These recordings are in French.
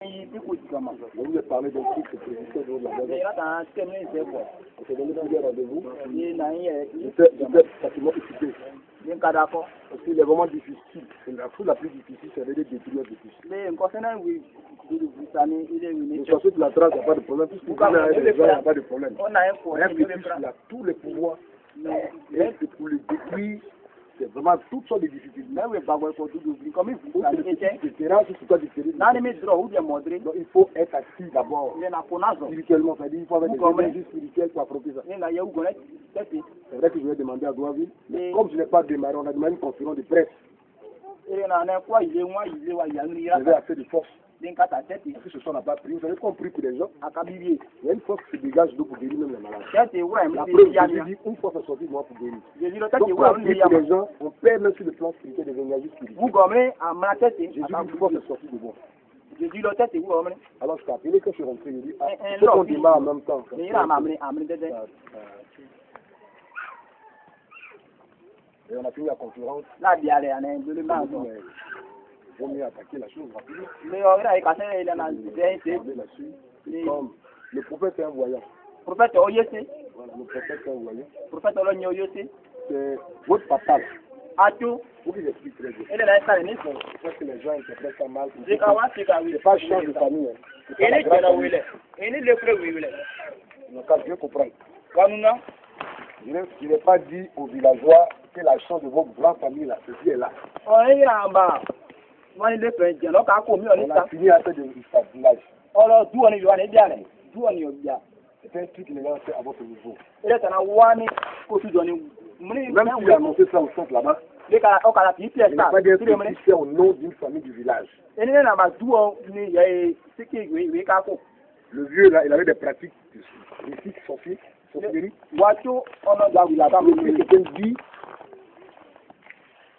Je vous ai parlé d'un truc, c'est que de la maison. C'est donné plusieurs rendez-vous. J'étais pratiquement occupé. Parce qu'il est vraiment difficile. La chose la plus difficile, c'est de détruire difficile. Le sorcier de la trace, il n'y a pas de problème. Puisque vous avez des gens, il n'y a pas de problème. Il a tous les pouvoirs. Et c'est pour le détruire. C'est vraiment toutes sortes de difficultés. Donc, il faut être assis d'abord. Spirituellement, c'est-à-dire qu'il faut avoir des énergies spirituelles pour affronter ça. C'est vrai que je vais demander à Douaville, mais comme je n'ai pas démarré, on a demandé une conférence de presse. J'avais assez de force. Parce que ce soir, on n'a pas pris. Vous avez compris pour les gens. Il y a une force qui se dégage d'eau pour guérir même les malades. La preuve, je dis une force est sortie de moi pour guérir. Donc, pour les gens, on perd même sur le plan spirituel des énergies spirituelles. J'ai dit une force est sortie de moi. Alors, je t'ai appelé quand je suis rentré. Je dis, il faut qu'on démarre en même temps. Et on a fini la conférence. Il vaut mieux attaquer la chose rapidement. Comme le prophète est un voyant. Voilà, le prophète est un voyant. C'est votre papa. Faut qu'il explique très bien. Parce que les gens interprètent ça mal. C'est pas chance de famille. Donc, quand je comprends. Je n'ai pas dit aux villageois que la chance de votre grande famille, là, ceci est là. On a fini à faire de village. C'est un truc qui est lancé à votre niveau. Même si j'ai annoncé ça au centre là-bas, il n'y a pas d'être au nom d'une famille du village. Le vieux là, il avait des pratiques mystiques, sorcellerie. Quelqu'un dit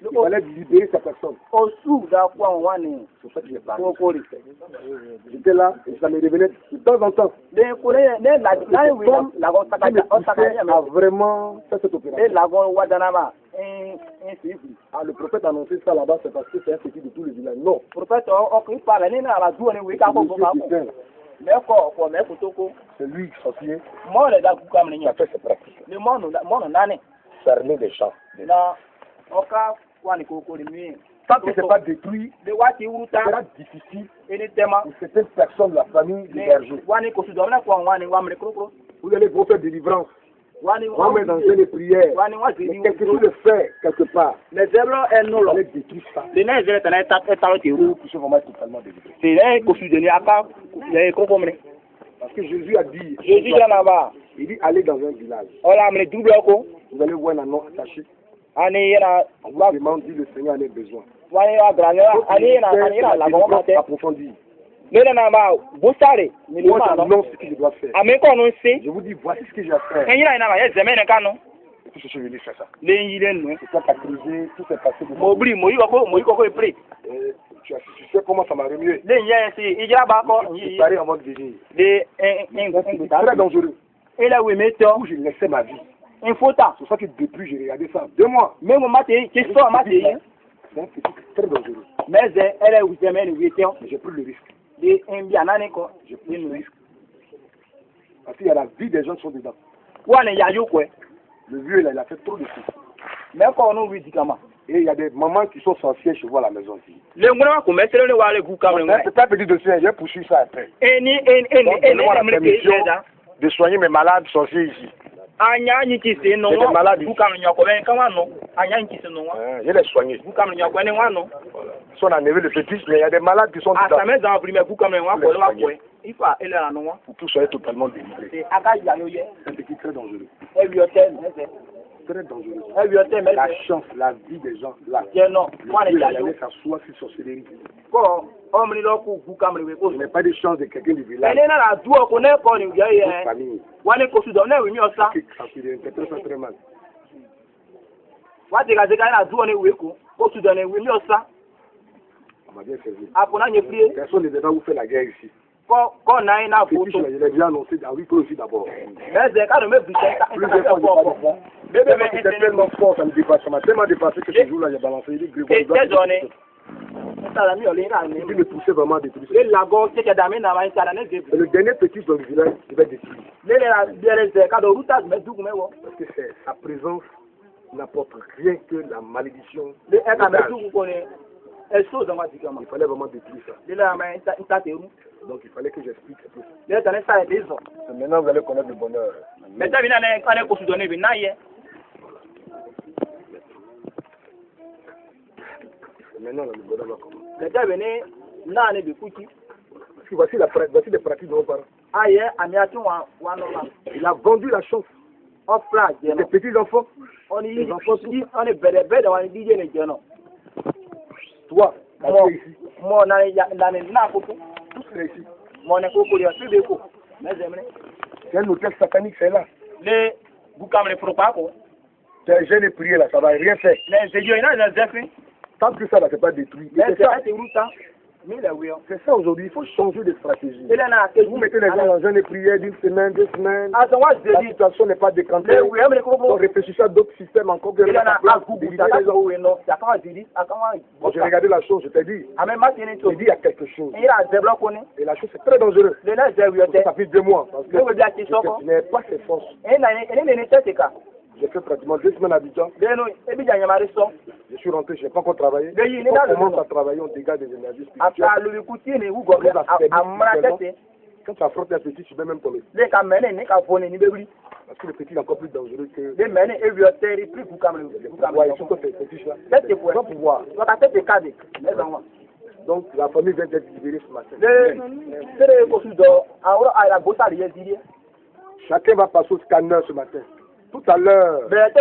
il fallait libérer sa personne. C'est pour ça que j'ai parlé. J'étais là et ça me revenait de temps en temps. A vraiment fait cette opération. Ah, le prophète a annoncé ça là-bas, c'est parce que c'est un petit de tout le village. Non. C'est lui, sorcier, qui a fait ses pratiques. Cerner des gens. Tant que ce n'est pas détruit, ce sera difficile pour certaines personnes de la famille du berger. Vous allez vous faire délivrance. On va mettre dans une prière. Quelque chose de fait quelque part. On allait détruire ça. Pour que ce soit vraiment totalement délivré. Parce que Jésus a dit, il dit allez dans un village. Vous allez voir un nom attaché. On vous demande, dit le Seigneur en a besoin. Approfondir. Moi, j'annonce ce que je dois faire. Je vous dis, voici ce que j'ai à faire. Et puis, je suis venu faire ça. C'est toi qui as creusé, tout s'est passé de moi. Tu sais comment ça m'a remué. Je parais en mode désir. C'est très dangereux. Où je laissais ma vie. C'est pour ça que depuis, j'ai regardé ça 2 mois. C'est un petit très dangereux. Mais j'ai pris le risque. J'ai pris le risque. Parce qu'il y a la vie des gens qui sont dedans. Le vieux, là, il a fait trop de choses. Et il y a des mamans qui sont sorcières chez vous à la maison ici. C'est pas petit dossier, j'ai poursuivi ça après. Donnez-moi la permission de soigner mes malades sorciers ici. J'ai des malades ici. Je les soigné. Ils sont enlevés le fétiche, mais il y a des malades qui sont dedans. Pour que vous soyez totalement délivrés. C'est un petit très dangereux. Très dangereux. La chance, la vie des gens, là. Il allait s'asseoir sur sorcellerie. Je n'ai pas de chance de quelqu'un du village. Famille. Ça se très mal. On m'a bien servi. Personne ne devrait vous faire la guerre ici. Je l'ai déjà annoncé à lui aussi d'abord. C'était tellement fort, ça m'a tellement dépassé que ce jour-là, j'ai balancé. Il dit, Il le poussait vraiment à détruire. Le lago c'est que dame na mai sala ne Et le dernier petit dans le village, il va détruire. Parce que sa présence n'apporte rien que la malédiction. Il fallait vraiment détruire ça. Donc il fallait que j'explique tout ça. Maintenant vous allez connaître le bonheur. Maintenant le bonheur va commencer. Parce que voici les pratiques de nos parents. Il a vendu la chance. Les petits enfants. Les enfants sont... Toi, ici. Tous les ici. C'est un hôtel satanique, c'est là. Tes jeunes et prier là, ça va rien faire. Tant que ça ne s'est pas détruit. C'est ça aujourd'hui, il faut changer de stratégie. Vous mettez les gens en jeûne et prière d'une semaine, 2 semaines. La situation n'est pas décantée. On réfléchit à d'autres systèmes encore. J'ai regardé la chose, je t'ai dit. J'ai dit il y a quelque chose. Et la chose c'est très dangereux. Ça fait 2 mois. Parce que je n'ai pas ces forces. J'ai fait pratiquement 2 semaines à Abidjan. Je suis rentré, je n'ai pas encore travaillé. Quand on commence à travailler, on dégage des énergies spirituelles. Quand tu affrontes un petit, tu peux même tomber. Parce que le petit est encore plus dangereux que... Donc la famille vient d'être libérée ce matin. Chacun va passer au scanner ce matin. Tout à l'heure, parce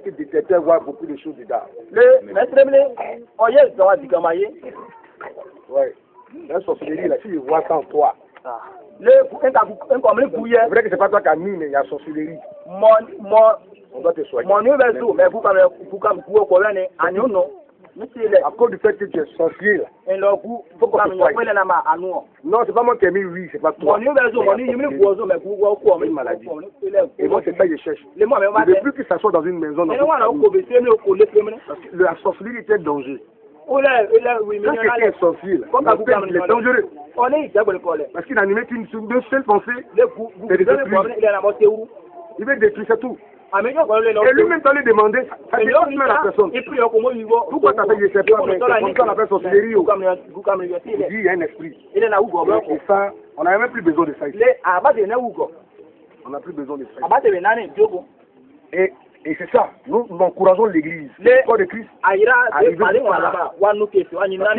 que le détecteur voit beaucoup de choses dedans. Ouais. La sorcellerie, là, si il voit ça en toi. C'est vrai que c'est pas toi qui as mis, mais il y a sorcellerie. On doit te soigner. À cause du fait que tu es sorcier, là. Faut qu'on te soigne. Non, c'est pas moi qui ai mis oui, c'est pas toi. C'est une maladie. Et moi, c'est ça que je cherche. Je ne veux plus que ça soit dans une maison. Parce que la sorcellerie est un danger. Quand quelqu'un est sorcier, il est dangereux. Parce qu'il n'a animé qu'une seule pensée, c'est de détruire. Il veut détruire, c'est tout. Et lui-même, tu lui demander, ça fait une la personne. Pourquoi tu as fait, je ne sais pas, mais c'est comme ça on appelle sorcellerie. Il dit, il y a un esprit. Et ça, on n'a même plus besoin de ça ici. On n'a plus besoin de ça ici. Et c'est ça, nous encourageons l'église, le corps de Christ, à arriver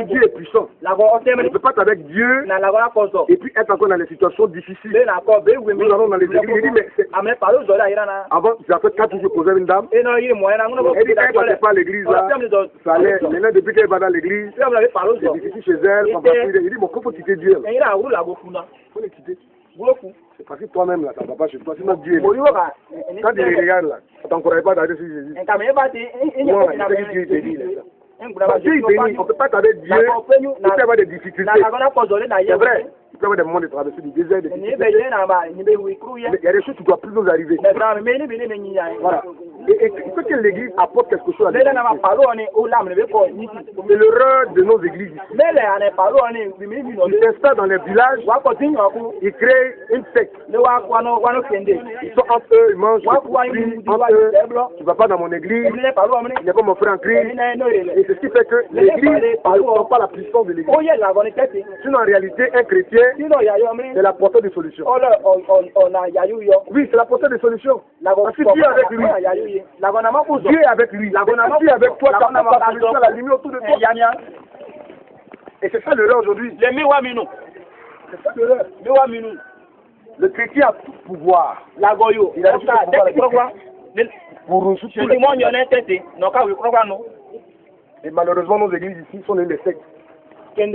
Dieu est puissant. On ne peut pas être avec Dieu et puis être encore dans des situations difficiles. Nous allons dans les églises. Il dit, mais c'est... Avant, j'ai fait 4 jours, je posais une dame. Elle dit, quand elle ne passait pas à l'église, là, ça allait. Maintenant, depuis qu'elle va dans l'église, c'est difficile chez elle. Il dit, bon, comment quitter Dieu? Il faut le quitter. C'est parce que toi-même, là, ça ne va pas chez toi. Sinon, Dieu, quand tu les regardes, là, ça ne t'encourage pas d'aller sur Jésus. Non, c'est ce que Dieu te dit, là. Dieu, il bénit. On ne peut pas t'aller Dieu. Il peut y avoir des difficultés. C'est vrai. Il peut y avoir des moments de traverser du désert, des difficultés. Mais il y a des choses qui doivent plus nous arriver. Voilà. Et il faut que l'église apporte quelque chose à l'église. C'est l'erreur de nos églises ici. Ils s'installent dans les villages, ils créent une secte. Ils sont entre eux, ils mangent, ils entre eux. Tu ne vas pas dans mon église, il n'est pas mon frère en Christ. Et c'est ce qui fait que l'église ne comprend pas la puissance de l'église. Sinon, en réalité, un chrétien, c'est la portée de solution. Oui, c'est la portée de solution. Parce que Dieu est avec lui. Dieu est avec lui. Dieu est avec toi, tu as la solution, la lumière autour de toi. Et c'est ça l'erreur aujourd'hui. C'est ça l'erreur. Le chrétien a tout pouvoir. Il a tout pouvoir pour ressourcer. Et malheureusement, nos églises ici sont des sectes. Ils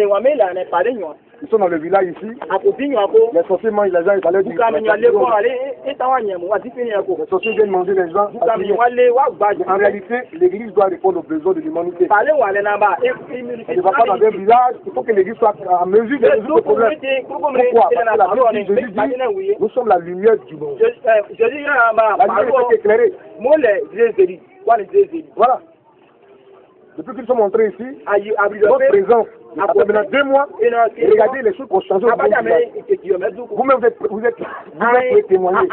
sont dans le village ici. Les sorciers mangent les gens, ils allaient dire. Les sorciers viennent manger les gens. En réalité, l'église doit répondre aux besoins de l'humanité. Elle ne va pas dans un village, il faut que l'église soit en mesure de résoudre le problème. Pourquoi? Parce que la Bible dit, nous sommes la lumière du monde. La lumière est éclairée. Voilà. Depuis qu'ils sont montrés ici, votre présence, ça fait maintenant 2 mois, et regardez les choses qui ont changé au village. Vous-même, vous êtes témoigner.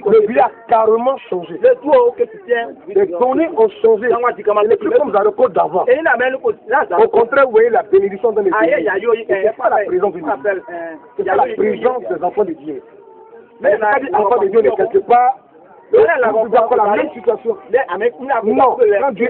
Le village a carrément changé. Les données ont changé. Ce n'est plus comme dans le code d'avant. Au contraire, vous voyez la bénédiction dans les pays. C'est pas la présence de Dieu. C'est pas la présence des enfants de Dieu. Mais les enfants de Dieu ne quelque part, vous avez la même situation. Non, quand Dieu